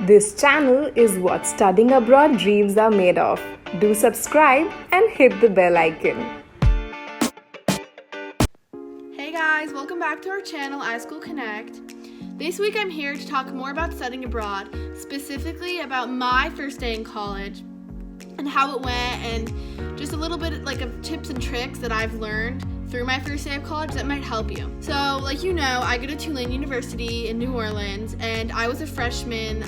This channel is what studying abroad dreams are made of. Do subscribe and hit the bell icon. Hey guys, welcome back to our channel, iSchoolConnect. This week I'm here to talk more about studying abroad, specifically about my first day in college and how it went, and just a little bit of tips and tricks that I've learned through my first day of college that might help you. So, like you know, I go to Tulane University in New Orleans, and I was a freshman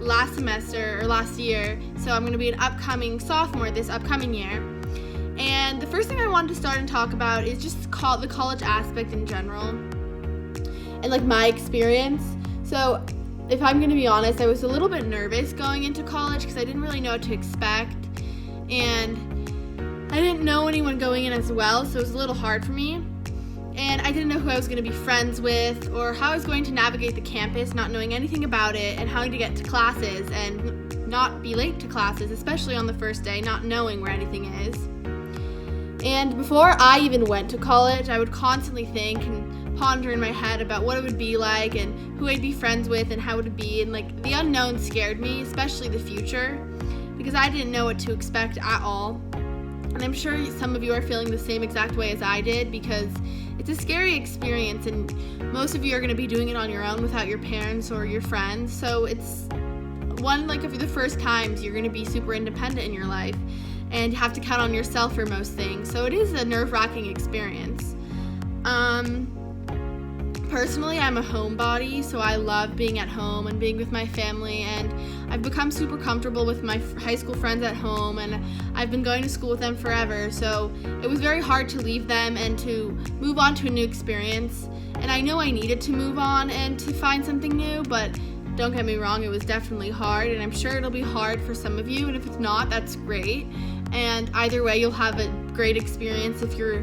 last year, so I'm going to be an upcoming sophomore this upcoming year. And the first thing I wanted to start and talk about is just the college aspect in general and my experience. So if I'm going to be honest, I was a little bit nervous going into college because I didn't really know what to expect, and I didn't know anyone going in as well, so it was a little hard for me. And I didn't know who I was going to be friends with or how I was going to navigate the campus, not knowing anything about it, and how to get to classes and not be late to classes, especially on the first day, not knowing where anything is. And before I even went to college, I would constantly think and ponder in my head about what it would be like and who I'd be friends with and how it would be. And the unknown scared me, especially the future, because I didn't know what to expect at all. And I'm sure some of you are feeling the same exact way as I did, because it's a scary experience and most of you are going to be doing it on your own without your parents or your friends. So it's one of the first times you're going to be super independent in your life and you have to count on yourself for most things. So it is a nerve-wracking experience. Personally, I'm a homebody, so I love being at home and being with my family, and I've become super comfortable with my high school friends at home, and I've been going to school with them forever, so it was very hard to leave them and to move on to a new experience. And I know I needed to move on and to find something new, but don't get me wrong, it was definitely hard, and I'm sure it'll be hard for some of you, and if it's not, that's great. And either way, you'll have a great experience if you're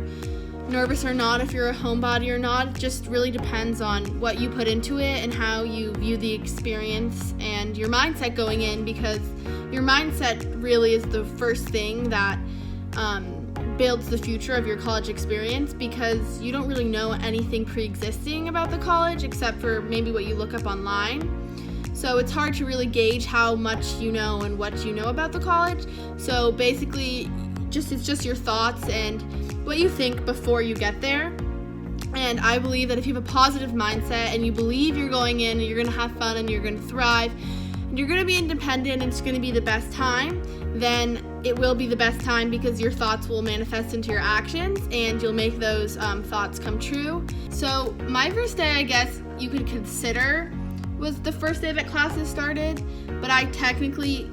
nervous or not, if you're a homebody or not. It just really depends on what you put into it and how you view the experience and your mindset going in, because your mindset really is the first thing that builds the future of your college experience, because you don't really know anything pre-existing about the college except for maybe what you look up online. So it's hard to really gauge how much you know and what you know about the college. So basically, it's just your thoughts and what you think before you get there. And I believe that if you have a positive mindset and you believe you're going in and you're going to have fun and you're going to thrive and you're going to be independent and it's going to be the best time, then it will be the best time, because your thoughts will manifest into your actions and you'll make those thoughts come true. So my first day, I guess you could consider, was the first day that classes started, but I technically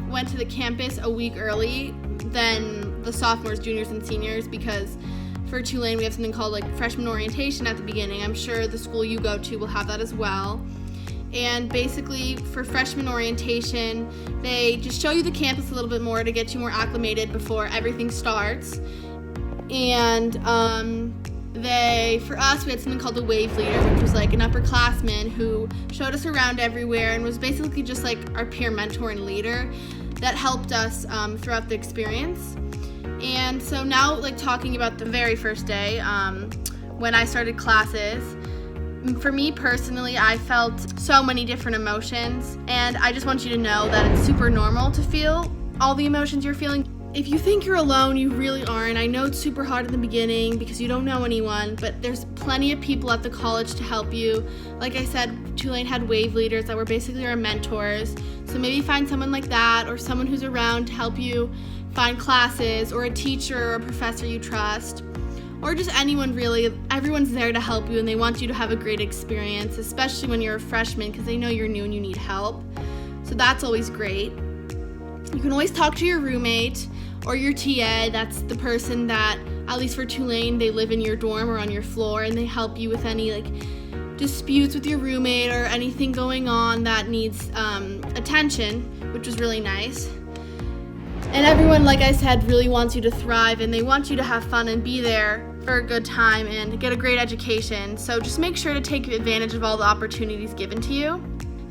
went to the campus a week early than the sophomores, juniors, and seniors, because for Tulane we have something called freshman orientation at the beginning. I'm sure the school you go to will have that as well. And basically for freshman orientation, they just show you the campus a little bit more to get you more acclimated before everything starts. And for us, we had something called the wave leader, which was an upperclassman who showed us around everywhere and was basically just our peer mentor and leader that helped us throughout the experience. And so now, talking about the very first day, when I started classes, for me personally, I felt so many different emotions, and I just want you to know that it's super normal to feel all the emotions you're feeling. If you think you're alone, you really aren't. I know it's super hard in the beginning because you don't know anyone, but there's plenty of people at the college to help you. Like I said, Tulane had wave leaders that were basically our mentors. So maybe find someone like that, or someone who's around to help you find classes, or a teacher or a professor you trust, or just anyone really. Everyone's there to help you, and they want you to have a great experience, especially when you're a freshman, because they know you're new and you need help. So that's always great. You can always talk to your roommate or your TA. That's the person that, at least for Tulane, they live in your dorm or on your floor, and they help you with any disputes with your roommate or anything going on that needs attention, which was really nice. And everyone, like I said, really wants you to thrive, and they want you to have fun and be there for a good time and get a great education. So just make sure to take advantage of all the opportunities given to you.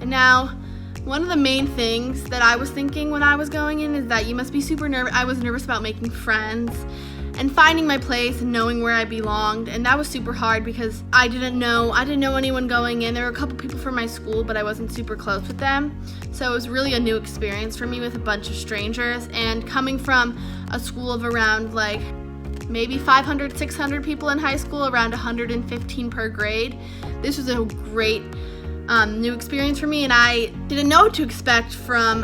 And now, one of the main things that I was thinking when I was going in is that you must be super nervous. I was nervous about making friends and finding my place and knowing where I belonged. And that was super hard because I didn't know anyone going in. There were a couple people from my school, but I wasn't super close with them. So it was really a new experience for me with a bunch of strangers. And coming from a school of around like maybe 500, 600 people in high school, around 115 per grade, this was a great new experience for me, and I didn't know what to expect from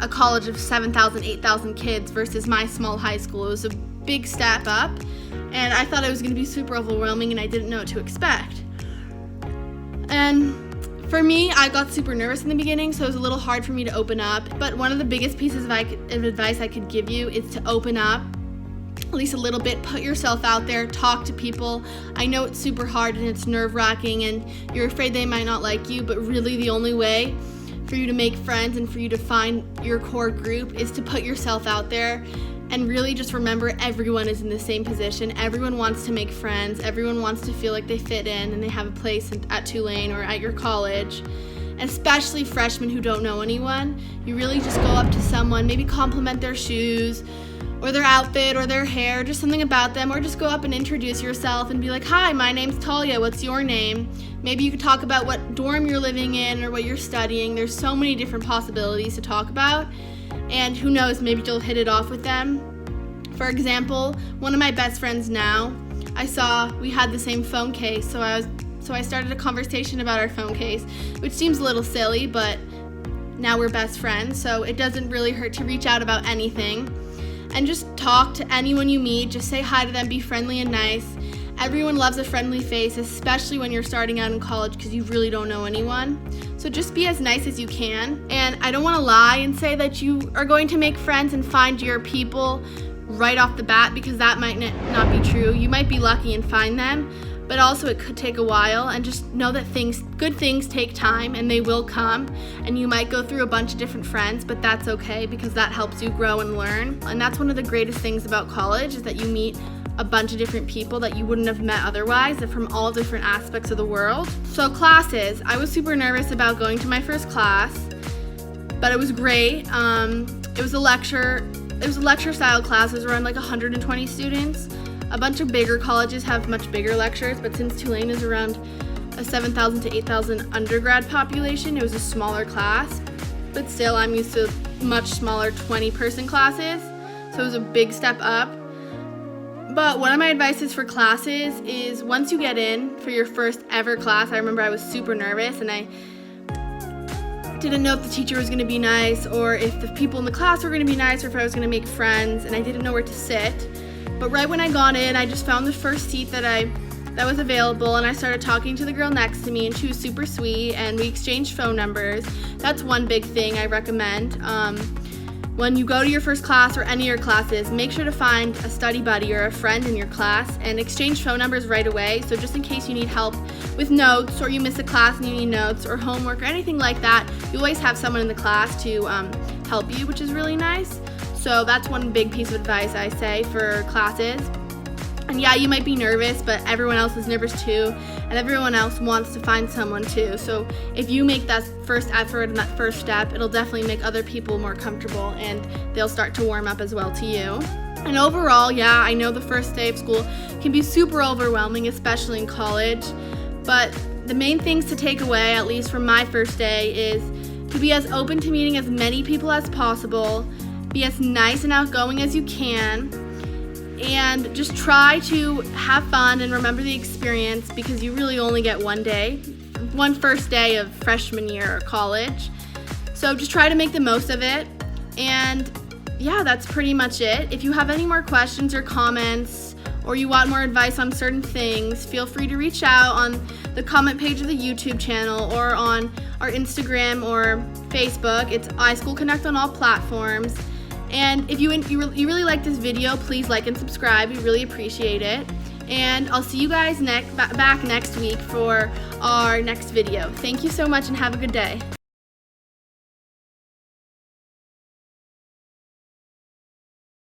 a college of 7,000, 8,000 kids versus my small high school. It was a big step up, and I thought it was going to be super overwhelming, and I didn't know what to expect. And for me, I got super nervous in the beginning, so it was a little hard for me to open up. But one of the biggest pieces of advice I could give you is to open up at least a little bit. Put yourself out there, talk to people. I know it's super hard and it's nerve-wracking and you're afraid they might not like you, but really the only way for you to make friends and for you to find your core group is to put yourself out there. And really just remember, everyone is in the same position. Everyone wants to make friends. Everyone wants to feel like they fit in and they have a place at Tulane or at your college. Especially freshmen who don't know anyone. You really just go up to someone, maybe compliment their shoes or their outfit or their hair, just something about them, or just go up and introduce yourself and be like, "Hi, my name's Talia, what's your name?" Maybe you could talk about what dorm you're living in or what you're studying. There's so many different possibilities to talk about, and who knows, maybe you'll hit it off with them. For example, one of my best friends now, I saw we had the same phone case, so I started a conversation about our phone case, which seems a little silly, but now we're best friends, so it doesn't really hurt to reach out about anything. And just talk to anyone you meet, just say hi to them, be friendly and nice. Everyone loves a friendly face, especially when you're starting out in college because you really don't know anyone. So just be as nice as you can. And I don't want to lie and say that you are going to make friends and find your people right off the bat, because that might not be true. You might be lucky and find them, but also it could take a while. And just know that good things take time and they will come, and you might go through a bunch of different friends, but that's okay because that helps you grow and learn. And that's one of the greatest things about college, is that you meet a bunch of different people that you wouldn't have met otherwise, from all different aspects of the world. So classes, I was super nervous about going to my first class, but it was great. It was a lecture style class. It was around like 120 students. A bunch of bigger colleges have much bigger lectures, but since Tulane is around a 7,000 to 8,000 undergrad population, it was a smaller class. But still, I'm used to much smaller 20-person classes, so it was a big step up. But one of my advices for classes is, once you get in for your first ever class, I remember I was super nervous and I didn't know if the teacher was going to be nice, or if the people in the class were going to be nice, or if I was going to make friends, and I didn't know where to sit. But right when I got in, I just found the first seat that was available, and I started talking to the girl next to me, and she was super sweet, and we exchanged phone numbers. That's one big thing I recommend. When you go to your first class or any of your classes, make sure to find a study buddy or a friend in your class and exchange phone numbers right away. So just in case you need help with notes, or you miss a class and you need notes or homework or anything like that, you always have someone in the class to help you, which is really nice. So that's one big piece of advice I say for classes. And yeah, you might be nervous, but everyone else is nervous too, and everyone else wants to find someone too. So if you make that first effort and that first step, it'll definitely make other people more comfortable, and they'll start to warm up as well to you. And overall, yeah, I know the first day of school can be super overwhelming, especially in college, but the main things to take away, at least from my first day, is to be as open to meeting as many people as possible, be as nice and outgoing as you can, and just try to have fun and remember the experience, because you really only get one first day of freshman year or college. So just try to make the most of it. And yeah, that's pretty much it. If you have any more questions or comments, or you want more advice on certain things, feel free to reach out on the comment page of the YouTube channel or on our Instagram or Facebook. It's iSchoolConnect on all platforms. And if you really like this video, please like and subscribe. We really appreciate it. And I'll see you guys back next week for our next video. Thank you so much and have a good day.